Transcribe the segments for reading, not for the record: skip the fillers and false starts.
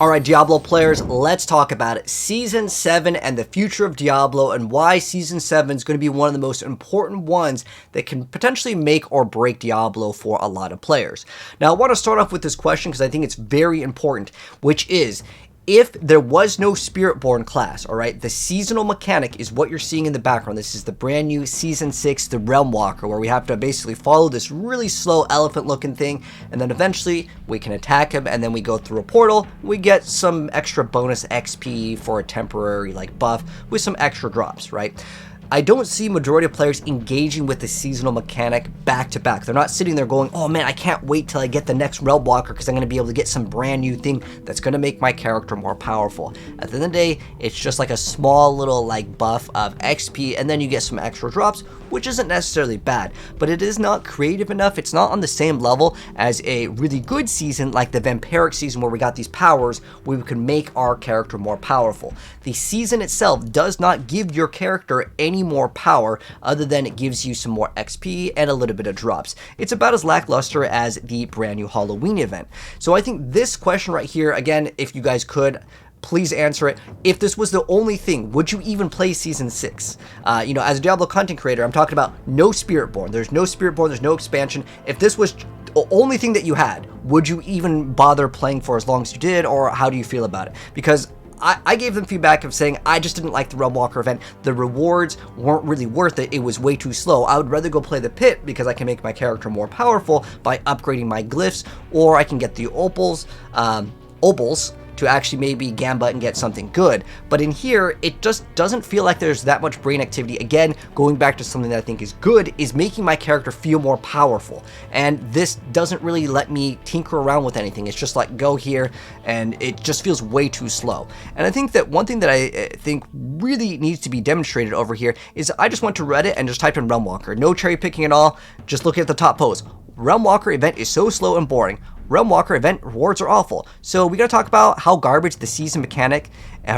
Alright, Diablo players, let's talk about it. Season 7 and the future of Diablo, and why Season 7 is going to be one of the most important ones that can potentially make or break Diablo for a lot of players. Now, I want to start off with this question because I think it's very important, which is, if there was no SpiritBorn class, alright, the seasonal mechanic is what you're seeing in the background. This is the brand new Season 6, the Realm Walker, where we have to basically follow this really slow elephant-looking thing, and then eventually we can attack him, and then we go through a portal. We get some extra bonus XP for a temporary, buff with some extra drops, right? I don't see majority of players engaging with the seasonal mechanic back to back. They're not sitting there going, oh man, I can't wait till I get the next Realm Walker because I'm going to be able to get some brand new thing that's going to make my character more powerful. At the end of the day, it's just like a small little buff of XP, and then you get some extra drops, which isn't necessarily bad, but it is not creative enough. It's not on the same level as a really good season like the vampiric season where we got these powers where we can make our character more powerful. The season itself does not give your character any more power other than it gives you some more XP and a little bit of drops. It's about as lackluster as the brand new Halloween event. So I think this question right here, again, if you guys could, please answer it. If this was the only thing, would you even play Season 6? As a Diablo content creator, I'm talking about no SpiritBorn. There's no SpiritBorn, there's no expansion. If this was the only thing that you had, would you even bother playing for as long as you did, or how do you feel about it? Because I gave them feedback of saying I just didn't like the Realm Walker event. The rewards weren't really worth it. It was way too slow. I would rather go play the pit because I can make my character more powerful by upgrading my glyphs, or I can get the opals, to actually maybe gambit and get something good. But in here, it just doesn't feel like there's that much brain activity. Again, going back to something that I think is good, is making my character feel more powerful. And this doesn't really let me tinker around with anything. It's just like, go here, and it just feels way too slow. And I think that one thing that I think really needs to be demonstrated over here is I just went to Reddit and just typed in Realm Walker. No cherry picking at all, just looking at the top post. Realm Walker event is so slow and boring. Realm Walker event rewards are awful. So we gotta talk about how garbage the season mechanic,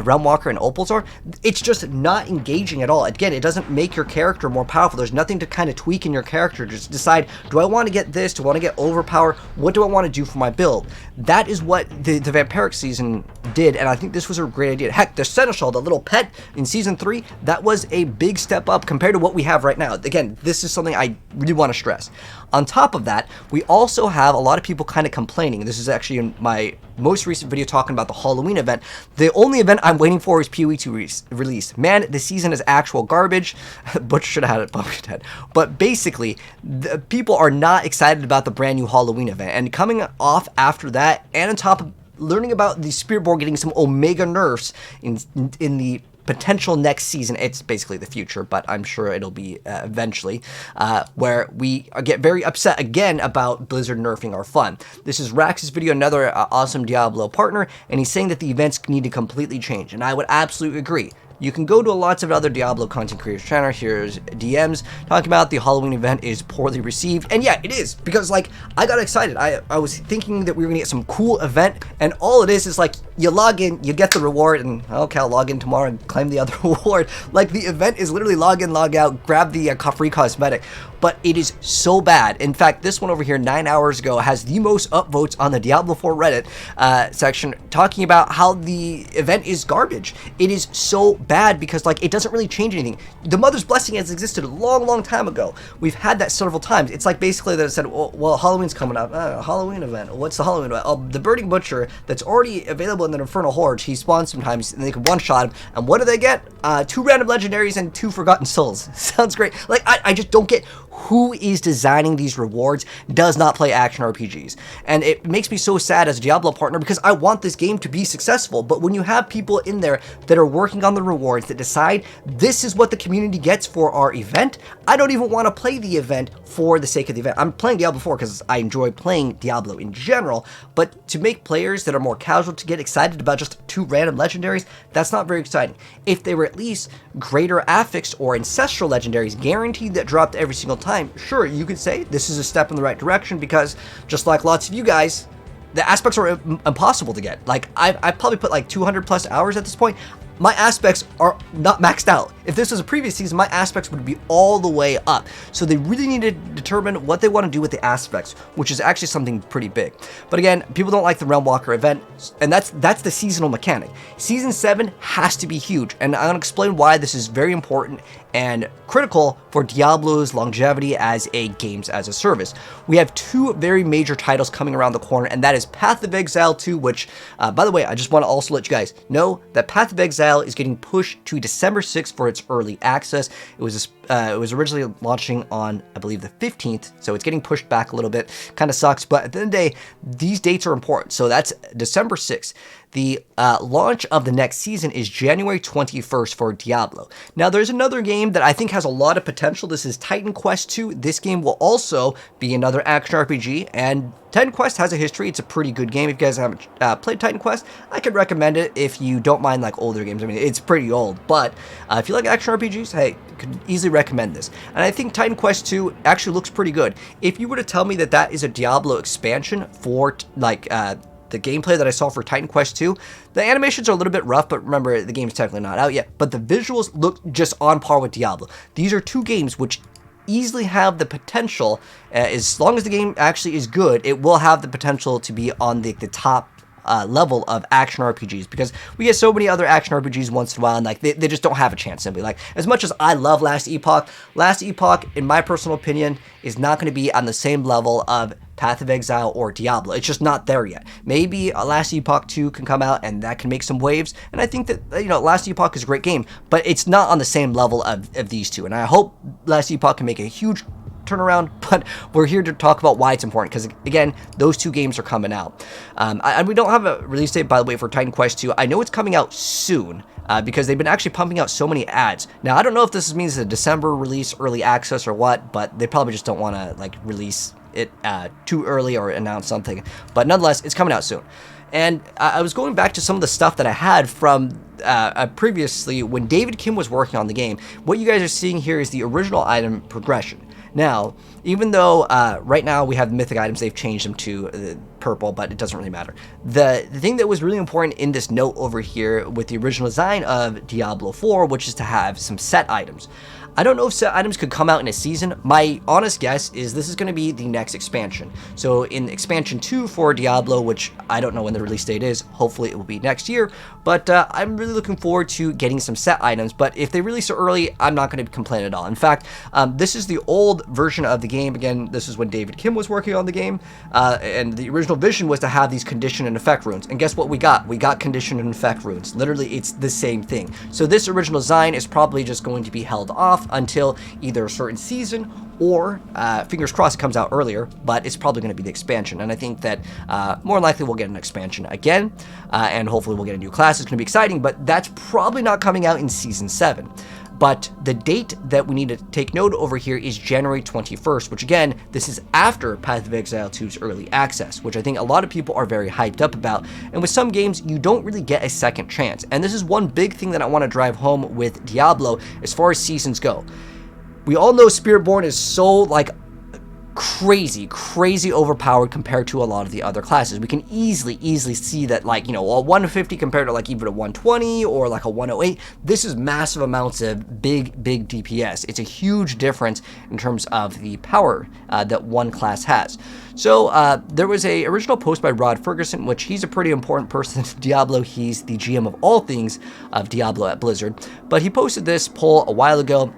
Realm Walker and opals are. It's just not engaging at all. Again, it doesn't make your character more powerful. There's nothing to kind of tweak in your character. Just decide, do I want to get this? Do I want to get overpower? What do I want to do for my build? That is what the vampiric season did, and I think this was a great idea. Heck, the Seneschal, the little pet in Season 3, that was a big step up compared to what we have right now. Again, this is something I really want to stress. On top of that, we also have a lot of people kind of complaining. This is actually in my most recent video talking about the Halloween event. The only event I'm waiting for is PoE 2 release. Man, the season is actual garbage. Butch should have had it bumped dead. But basically, the people are not excited about the brand new Halloween event. And coming off after that, and on top of learning about the SpiritBorn getting some Omega nerfs in the potential next season, it's basically the future, but I'm sure it'll be eventually, where we get very upset again about Blizzard nerfing our fun. This is Rax's video, another awesome Diablo partner, and he's saying that the events need to completely change, and I would absolutely agree. You can go to lots of other Diablo content creators channel. Here's DMs talking about the Halloween event is poorly received. And yeah, it is, because I got excited. I was thinking that we were gonna get some cool event, and all it is you log in, you get the reward, and okay, I'll log in tomorrow and claim the other reward. The event is literally log in, log out, grab the free cosmetic. But it is so bad. In fact, this one over here 9 hours ago has the most upvotes on the Diablo 4 Reddit section, talking about how the event is garbage. It is so bad because it doesn't really change anything. The Mother's Blessing has existed a long time ago. We've had that several times. It's basically that it said, well, Halloween's coming up. Halloween event. What's the Halloween event? Oh, the Burning Butcher that's already available in the Infernal Horde. He spawns sometimes and they can one-shot him. And what do they get? 2 random legendaries and 2 forgotten souls. Sounds great. I just don't get who is designing these rewards does not play action RPGs. And it makes me so sad as a Diablo partner because I want this game to be successful. But when you have people in there that are working on the rewards that decide this is what the community gets for our event, I don't even want to play the event for the sake of the event. I'm playing Diablo 4 because I enjoy playing Diablo in general, but to make players that are more casual to get excited about just 2 random legendaries, that's not very exciting. If they were at least greater affixed or ancestral legendaries guaranteed that dropped every single time, sure, you could say this is a step in the right direction, because just like lots of you guys, the aspects are impossible to get. I've probably put 200 plus hours at this point. my aspects are not maxed out. If this was a previous season, my aspects would be all the way up. So they really need to determine what they want to do with the aspects, which is actually something pretty big. But again, people don't like the Realm Walker event, and that's the seasonal mechanic. Season 7 has to be huge, and I'm going to explain why this is very important and critical for Diablo's longevity as a games as a service. We have two very major titles coming around the corner, and that is Path of Exile 2, which, by the way, I just want to also let you guys know that Path of Exile is getting pushed to December 6th for its early access. It was originally launching on, I believe, the 15th, so it's getting pushed back a little bit. Kind of sucks, but at the end of the day, these dates are important. So that's December 6th. The launch of the next season is January 21st for Diablo. Now, there's another game that I think has a lot of potential. This is Titan Quest 2. This game will also be another action RPG, and Titan Quest has a history. It's a pretty good game. If you guys haven't played Titan Quest, I could recommend it if you don't mind like older games. I mean, it's pretty old, but if you like action RPGs, hey, you could easily recommend this. And I think Titan Quest 2 actually looks pretty good. If you were to tell me that that is a Diablo expansion for like the gameplay that I saw for Titan Quest 2, the animations are a little bit rough, but remember, the game's technically not out yet, but the visuals look just on par with Diablo. These are two games which easily have the potential, as long as the game actually is good, it will have the potential to be on the top level of action RPGs, because we get so many other action RPGs once in a while, and like they just don't have a chance simply. Like, as much as I love Last Epoch, in my personal opinion, is not going to be on the same level of Path of Exile or Diablo. It's just not there yet. Maybe Last Epoch 2 can come out and that can make some waves, and I think that, you know, Last Epoch is a great game, but it's not on the same level of these two, and I hope Last Epoch can make a huge turnaround, but we're here to talk about why it's important, because again, those two games are coming out. We don't have a release date, by the way, for Titan Quest 2. I know it's coming out soon, because they've been actually pumping out so many ads. Now, I don't know if this means a December release, early access, or what, but they probably just don't want to like release it too early or announce something. But nonetheless, it's coming out soon. And I was going back to some of the stuff that I had from previously when David Kim was working on the game. What you guys are seeing here is the original item progression. Now, even though right now we have mythic items, they've changed them to purple, but it doesn't really matter. The thing that was really important in this note over here with the original design of Diablo 4, which is to have some set items. I don't know if set items could come out in a season. My honest guess is this is going to be the next expansion. So in expansion 2 for Diablo, which I don't know when the release date is, hopefully it will be next year, but I'm really looking forward to getting some set items. But if they release it early, I'm not going to complain at all. In fact, this is the old version of the game. Again, this is when David Kim was working on the game, and the original vision was to have these condition and effect runes. And guess what we got? We got condition and effect runes. Literally, it's the same thing. So this original design is probably just going to be held off until either a certain season or, fingers crossed, it comes out earlier, but it's probably going to be the expansion. And I think that more likely we'll get an expansion again, and hopefully we'll get a new class. It's going to be exciting, but that's probably not coming out in Season 7. But the date that we need to take note over here is January 21st, which again, this is after Path of Exile 2's early access, which I think a lot of people are very hyped up about. And with some games, you don't really get a second chance. And this is one big thing that I want to drive home with Diablo as far as seasons go. We all know SpiritBorn is so like crazy overpowered compared to a lot of the other classes. We can easily see that, like, you know, a 150 compared to like even a 120 or like a 108. This is massive amounts of big DPS. It's a huge difference in terms of the power that one class has. So there was a original post by Rod Ferguson, which he's a pretty important person in Diablo. He's the GM of all things of Diablo at Blizzard, but he posted this poll a while ago.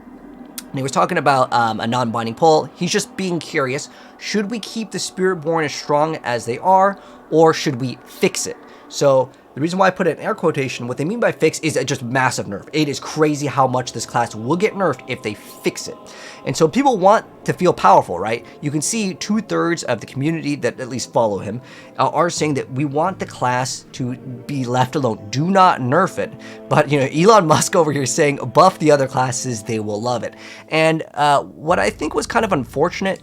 And he was talking about a non-binding poll. He's just being curious. Should we keep the SpiritBorn as strong as they are, or should we fix it? So the reason why I put it in air quotation, what they mean by fix is a just massive nerf. It is crazy how much this class will get nerfed if they fix it. And so people want to feel powerful, right? You can see 2/3 of the community that at least follow him are saying that we want the class to be left alone. Do not nerf it. But, you know, Elon Musk over here is saying buff the other classes, they will love it. And what I think was kind of unfortunate,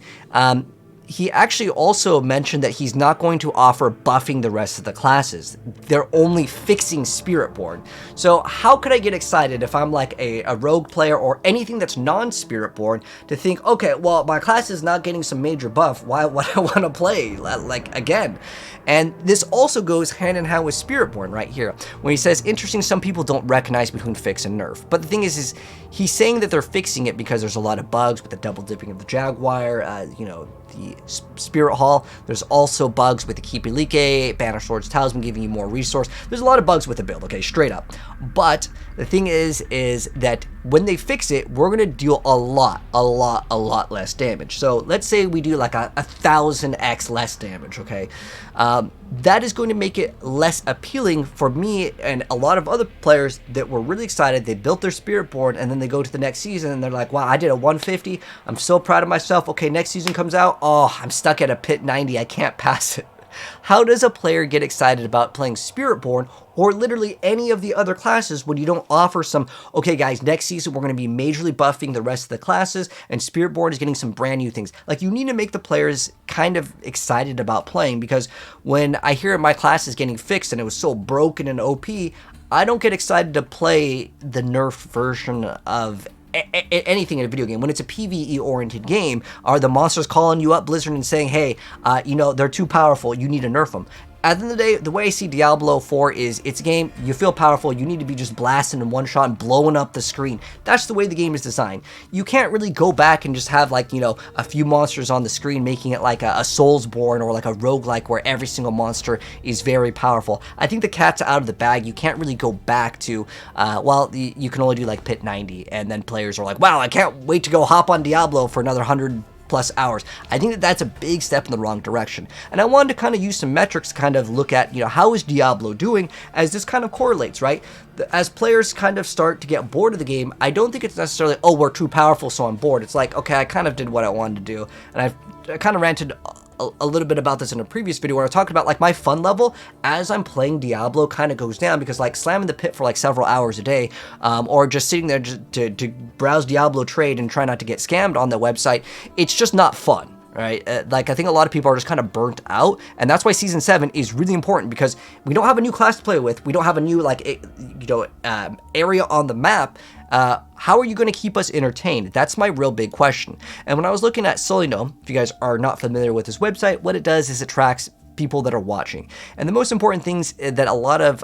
he actually also mentioned that he's not going to offer buffing the rest of the classes. They're only fixing SpiritBorn. So how could I get excited if I'm like a rogue player or anything that's non-SpiritBorn to think, okay, well, my class is not getting some major buff. Why would I want to play like again? And this also goes hand in hand with SpiritBorn right here, when he says, interesting, some people don't recognize between fix and nerf. But the thing is he's saying that they're fixing it because there's a lot of bugs with the double dipping of the Jaguar, you know, the Spirit Hall. There's also bugs with the Keepy-Like, Banner Swords, Talisman giving you more resource. There's a lot of bugs with the build, okay, straight up. But the thing is that when they fix it, we're going to deal a lot less damage. So let's say we do like a 1000x less damage, okay? That is going to make it less appealing for me and a lot of other players that were really excited. They built their SpiritBorn and then they go to the next season and they're like, wow, I did a 150. I'm so proud of myself. Okay, next season comes out. Oh, I'm stuck at a pit 90. I can't pass it. How does a player get excited about playing SpiritBorn or literally any of the other classes when you don't offer some, okay guys, next season we're going to be majorly buffing the rest of the classes and SpiritBorn is getting some brand new things. Like, you need to make the players kind of excited about playing, because when I hear my class is getting fixed and it was so broken and OP, I don't get excited to play the nerf version of anything in a video game. When it's a PvE oriented game, are the monsters calling you up, Blizzard, and saying, hey, you know, they're too powerful, you need to nerf them? At the end of the day, the way I see Diablo 4 is, it's a game, you feel powerful, you need to be just blasting in one shot and blowing up the screen. That's the way the game is designed. You can't really go back and just have, like, you know, a few monsters on the screen, making it like a Soulsborne or like a roguelike where every single monster is very powerful. I think the cat's out of the bag. You can't really go back to, well, you can only do like pit 90, and then players are like, wow, I can't wait to go hop on Diablo for another 100+ hours. I think that that's a big step in the wrong direction. And I wanted to kind of use some metrics to kind of look at, you know, how is Diablo doing, as this kind of correlates, right? As players kind of start to get bored of the game, I don't think it's necessarily, oh, we're too powerful, so I'm bored. It's like, okay, I kind of did what I wanted to do. And I kind of ranted a little bit about this in a previous video where I was talking about, like, my fun level as I'm playing Diablo kind of goes down, because like slamming the pit for like several hours a day, or just sitting there to browse Diablo trade and try not to get scammed on the website, it's just not fun. Right? Like, I think a lot of people are just kind of burnt out, and that's why Season 7 is really important, because we don't have a new class to play with. We don't have a new, like, you know, area on the map. How are you going to keep us entertained? That's my real big question. And when I was looking at Solino, if you guys are not familiar with this website, what it does is it tracks people that are watching. And the most important things that a lot of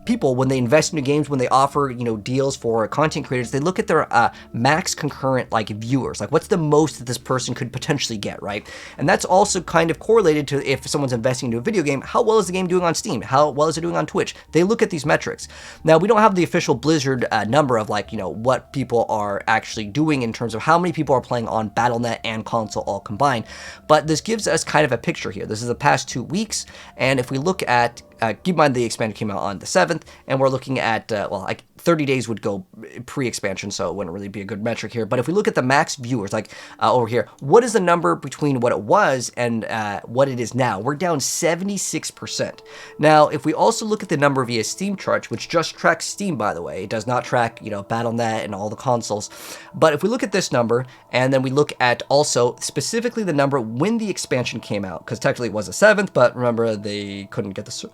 people, when they invest into games, when they offer, you know, deals for content creators, they look at their max concurrent, like, viewers, like what's the most that this person could potentially get, right? And that's also kind of correlated to, if someone's investing into a video game, how well is the game doing on Steam? How well is it doing on Twitch? They look at these metrics. Now, we don't have the official Blizzard number of, like, you know, what people are actually doing in terms of how many people are playing on Battle.net and console all combined, but this gives us kind of a picture here. This is the past 2 weeks, and if we look at keep in mind the expansion came out on the 7th, and we're looking at, well, like 30 days would go pre-expansion, so it wouldn't really be a good metric here. But if we look at the max viewers, like over here, what is the number between what it was and what it is now? We're down 76%. Now, if we also look at the number via Steam charts, which just tracks Steam, by the way, it does not track, you know, Battle.net and all the consoles. But if we look at this number, and then we look at also specifically the number when the expansion came out, because technically it was the 7th, but remember, they couldn't get the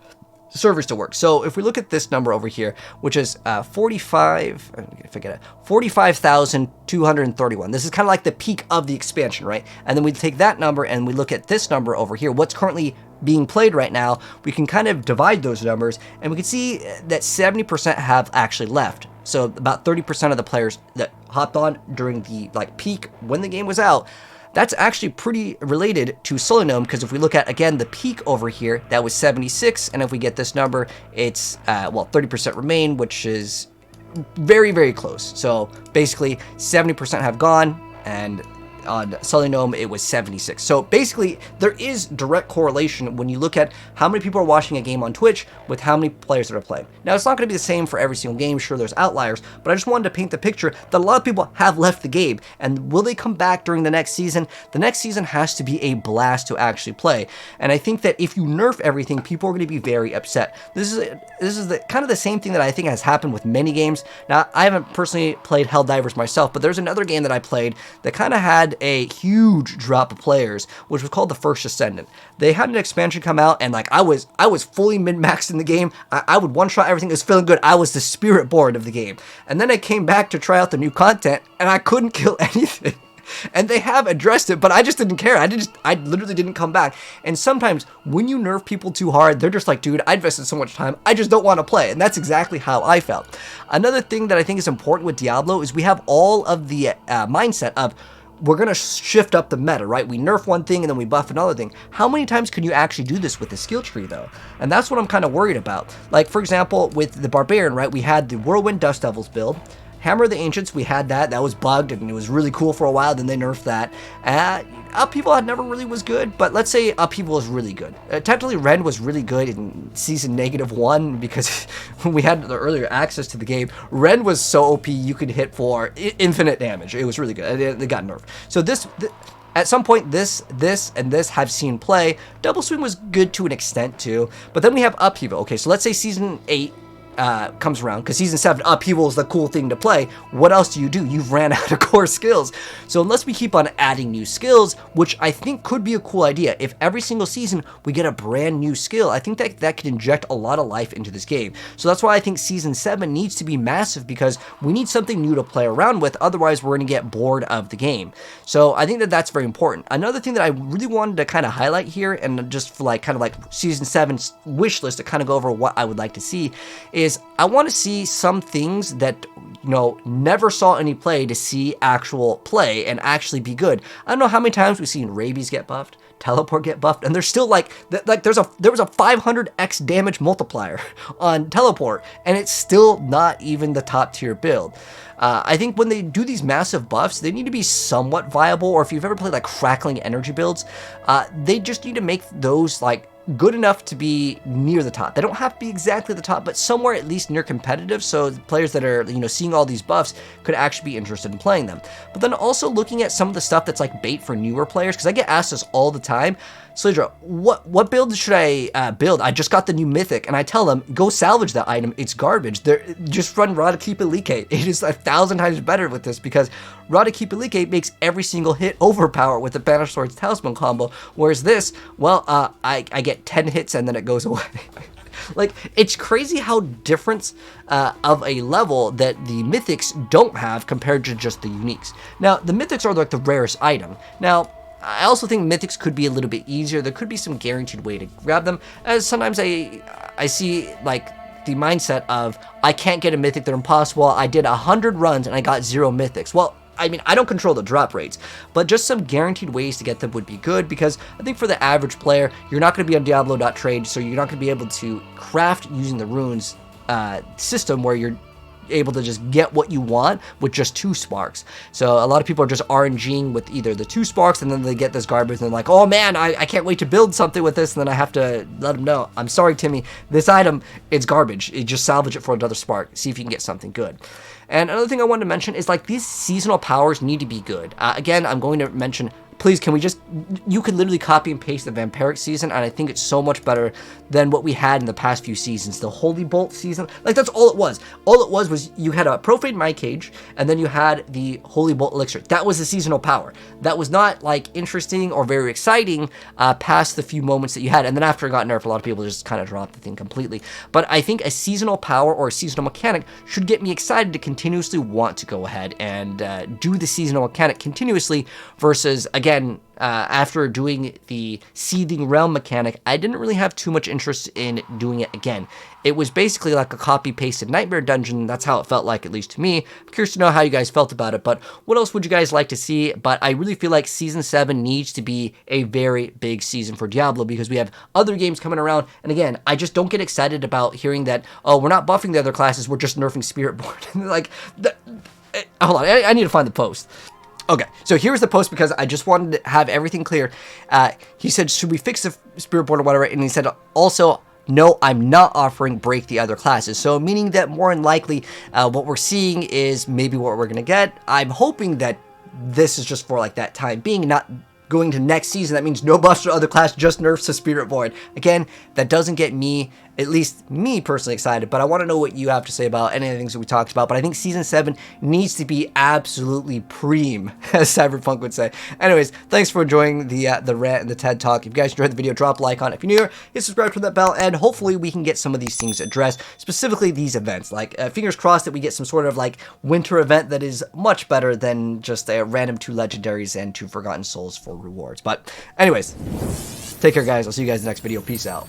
servers to work. So if we look at this number over here, which is 45,231. This is kind of like the peak of the expansion, right? And then we take that number and we look at this number over here, what's currently being played right now. We can kind of divide those numbers, and we can see that 70% have actually left. So about 30% of the players that hopped on during the, like, peak when the game was out, that's actually pretty related to Solonome, because if we look at, again, the peak over here, that was 76, and if we get this number, it's, well, 30% remain, which is very, very close. So basically, 70% have gone, and on Solonome, it was 76. So basically, there is direct correlation when you look at how many people are watching a game on Twitch with how many players that are playing. Now, it's not going to be the same for every single game. Sure, there's outliers, but I just wanted to paint the picture that a lot of people have left the game. And will they come back during the next season? The next season has to be a blast to actually play. And I think that if you nerf everything, people are going to be very upset. This is the kind of the same thing that I think has happened with many games. Now, I haven't personally played Helldivers myself, but there's another game that I played that kind of had had a huge drop of players, which was called the First Ascendant. They had an expansion come out, and like I was fully min-maxed in the game. I would one-shot everything. It was feeling good. I was the SpiritBorn of the game. And then I came back to try out the new content, and I couldn't kill anything. And they have addressed it, but I just didn't care. I literally didn't come back. And sometimes when you nerf people too hard, they're just like, dude, I invested so much time, I just don't want to play. And that's exactly how I felt. Another thing that I think is important with Diablo is we have all of the mindset of, we're going to shift up the meta, right? We nerf one thing and then we buff another thing. How many times can you actually do this with the skill tree, though? And that's what I'm kind of worried about. Like, for example, with the Barbarian, right? We had the Whirlwind Dust Devils build. Hammer of the Ancients, we had that. That was bugged, and it was really cool for a while. Then they nerfed that. Upheaval never really was good, but let's say Upheaval was really good. Technically, Ren was really good in Season -1 because when we had the earlier access to the game, Ren was so OP you could hit for infinite damage. It was really good. It got nerfed. So at some point, this, and this have seen play. Double Swing was good to an extent, too. But then we have Upheaval. Okay, so let's say Season 8 comes around, because Season 7 Upheaval is the cool thing to play. What else do? You've ran out of core skills. So unless we keep on adding new skills, which I think could be a cool idea, if every single season we get a brand new skill, I think that could inject a lot of life into this game. So that's why I think Season 7 needs to be massive, because we need something new to play around with, otherwise we're going to get bored of the game. So I think that's very important. Another thing that I really wanted to kind of highlight here, and just for like Season 7's wish list to kind of go over what I would like to see, is I want to see some things that, never saw any play to see actual play and actually be good. I don't know how many times we've seen Rabies get buffed, Teleport get buffed, and there's still there was a 500x damage multiplier on Teleport, and it's still not even the top tier build. I think when they do these massive buffs, they need to be somewhat viable, or if you've ever played like crackling energy builds, they just need to make those good enough to be near the top. They don't have to be exactly the top, but somewhere at least near competitive, so the players that are, seeing all these buffs could actually be interested in playing them. But then also looking at some of the stuff that's like bait for newer players, because I get asked this all the time. Slaydra, what build should I build? I just got the new mythic, and I tell them, go salvage that item. It's garbage. Just run Radakipalike. It is 1,000 times better with this, because Radakipalike makes every single hit overpower with the Banished Swords Talisman combo, whereas this, well, I get 10 hits and then it goes away. It's crazy how different of a level that the mythics don't have compared to just the uniques. Now, the mythics are like the rarest item. Now, I also think mythics could be a little bit easier. There could be some guaranteed way to grab them, as sometimes I see the mindset of, I can't get a mythic, they're impossible. I did 100 runs and I got 0 mythics. Well, I mean, I don't control the drop rates, but just some guaranteed ways to get them would be good, because I think for the average player, you're not going to be on Diablo.trade, so you're not going to be able to craft using the runes system where you're able to just get what you want with just 2 sparks. So a lot of people are just RNGing with either the 2 sparks, and then they get this garbage and they're like, oh man, I can't wait to build something with this, and then I have to let them know, I'm sorry Timmy, this item, it's garbage. You just salvage it for another spark, see if you can get something good. And another thing I wanted to mention is these seasonal powers need to be good. Again, I'm going to mention, please, can we just, you could literally copy and paste the Vampiric season, and I think it's so much better than what we had in the past few seasons. The Holy Bolt season, that's all it was. All it was you had a Profane Might Cage, and then you had the Holy Bolt Elixir. That was the seasonal power. That was not interesting or very exciting past the few moments that you had, and then after it got nerfed, a lot of people just kind of dropped the thing completely. But I think a seasonal power or a seasonal mechanic should get me excited to continuously want to go ahead and do the seasonal mechanic continuously, versus, again, after doing the Seething Realm mechanic, I didn't really have too much interest in doing it again. It was basically like a copy-pasted Nightmare Dungeon. That's how it felt like, at least to me. I'm curious to know how you guys felt about it, but what else would you guys like to see? But I really feel like Season 7 needs to be a very big season for Diablo, because we have other games coming around, and again, I just don't get excited about hearing that, oh, we're not buffing the other classes, we're just nerfing SpiritBorn. Hold on, I need to find the post. Okay, so here's the post, because I just wanted to have everything clear. He said, should we fix the SpiritBorn or whatever? And he said, also, no, I'm not offering break the other classes. So meaning that more than likely, what we're seeing is maybe what we're going to get. I'm hoping that this is just for that time being, not going to next season. That means no buffs or other class, just nerfs to SpiritBorn. Again, that doesn't get me at least me personally excited, but I want to know what you have to say about any of the things that we talked about. But I think Season 7 needs to be absolutely preem, as Cyberpunk would say. Anyways, thanks for enjoying the rant and the TED Talk. If you guys enjoyed the video, drop a like on it. If you're new here, hit subscribe to that bell, and hopefully we can get some of these things addressed, specifically these events. Like, fingers crossed that we get some sort of, like, winter event that is much better than just a random 2 legendaries and 2 Forgotten Souls for rewards. But anyways, take care, guys. I'll see you guys in the next video. Peace out.